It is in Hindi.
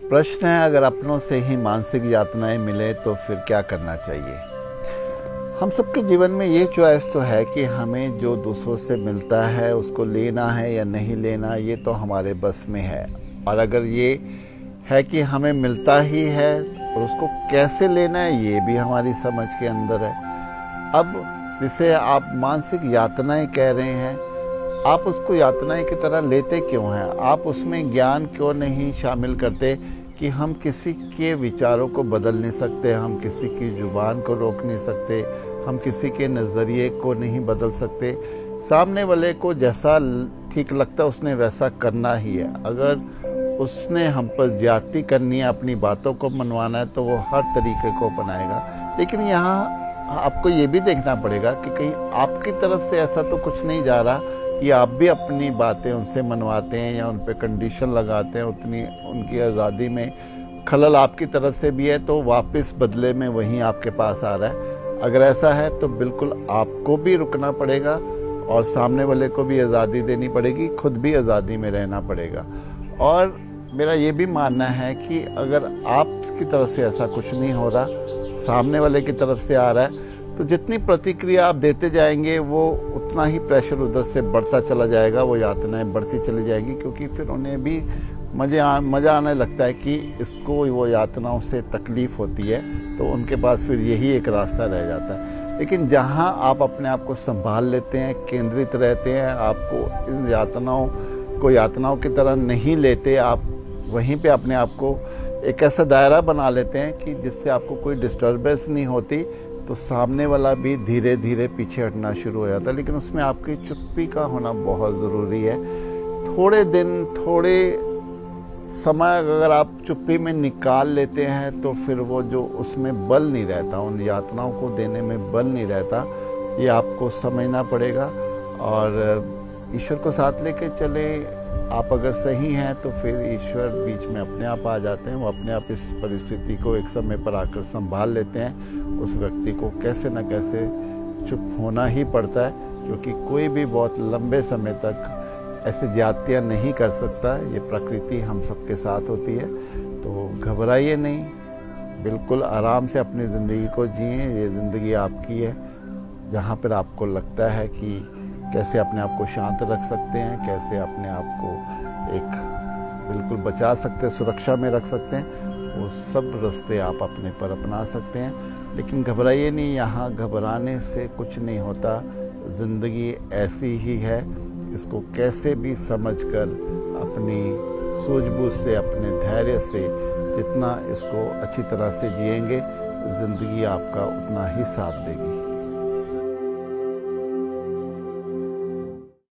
प्रश्न है, अगर अपनों से ही मानसिक यातनाएं मिले तो फिर क्या करना चाहिए। हम सबके जीवन में ये चॉइस तो है कि हमें जो दूसरों से मिलता है उसको लेना है या नहीं लेना, ये तो हमारे बस में है। और अगर ये है कि हमें मिलता ही है और उसको कैसे लेना है, ये भी हमारी समझ के अंदर है। अब जिसे आप मानसिक यातनाएं कह रहे हैं, आप उसको यातनाएं की तरह लेते क्यों हैं? आप उसमें ज्ञान क्यों नहीं शामिल करते कि हम किसी के विचारों को बदल नहीं सकते, हम किसी की जुबान को रोक नहीं सकते, हम किसी के नज़रिए को नहीं बदल सकते। सामने वाले को जैसा ठीक लगता है उसने वैसा करना ही है। अगर उसने हम पर ज्यादती करनी है, अपनी बातों को मनवाना है, तो वो हर तरीके को अपनाएगा। लेकिन यहाँ आपको ये भी देखना पड़ेगा कि कहीं आपकी तरफ से ऐसा तो कुछ नहीं जा रहा कि आप भी अपनी बातें उनसे मनवाते हैं या उन पर कंडीशन लगाते हैं, उतनी उनकी आज़ादी में खलल आपकी तरफ से भी है तो वापस बदले में वहीं आपके पास आ रहा है। अगर ऐसा है तो बिल्कुल आपको भी रुकना पड़ेगा और सामने वाले को भी आज़ादी देनी पड़ेगी, खुद भी आज़ादी में रहना पड़ेगा। और मेरा ये भी मानना है कि अगर आपकी तरफ से ऐसा कुछ नहीं हो रहा, सामने वाले की तरफ से आ रहा है, तो जितनी प्रतिक्रिया आप देते जाएंगे वो उतना ही प्रेशर उधर से बढ़ता चला जाएगा, वो यातनाएं बढ़ती चली जाएगी, क्योंकि फिर उन्हें भी मज़ा आने लगता है कि इसको वो यातनाओं से तकलीफ़ होती है, तो उनके पास फिर यही एक रास्ता रह जाता है। लेकिन जहाँ आप अपने आप को संभाल लेते हैं, केंद्रित रहते हैं, आपको इन यातनाओं की तरह नहीं लेते, आप वहीं पे अपने आप को एक ऐसा दायरा बना लेते हैं कि जिससे आपको कोई डिस्टर्बेंस नहीं होती, तो सामने वाला भी धीरे धीरे पीछे हटना शुरू हो जाता है। लेकिन उसमें आपकी चुप्पी का होना बहुत ज़रूरी है। थोड़े दिन, थोड़े समय अगर आप चुप्पी में निकाल लेते हैं तो फिर वो जो उसमें बल नहीं रहता, उन यातनाओं को देने में बल नहीं रहता, ये आपको समझना पड़ेगा। और ईश्वर को साथ लेके चले। आप अगर सही हैं तो फिर ईश्वर बीच में अपने आप आ जाते हैं, वो अपने आप इस परिस्थिति को एक समय पर आकर संभाल लेते हैं। उस व्यक्ति को कैसे न कैसे चुप होना ही पड़ता है, क्योंकि कोई भी बहुत लंबे समय तक ऐसे ज्यादतियाँ नहीं कर सकता। ये प्रकृति हम सबके साथ होती है, तो घबराइए नहीं, बिल्कुल आराम से अपनी ज़िंदगी को जिए। ये ज़िंदगी आपकी है। जहाँ पर आपको लगता है कि कैसे अपने आप को शांत रख सकते हैं, कैसे अपने आप को एक बिल्कुल बचा सकते हैं, सुरक्षा में रख सकते हैं, वो सब रास्ते आप अपने पर अपना सकते हैं। लेकिन घबराइए नहीं, यहाँ घबराने से कुछ नहीं होता। ज़िंदगी ऐसी ही है, इसको कैसे भी समझकर अपनी सूझबूझ से, अपने धैर्य से जितना इसको अच्छी तरह से जिएंगे, ज़िंदगी आपका उतना ही साथ देगी।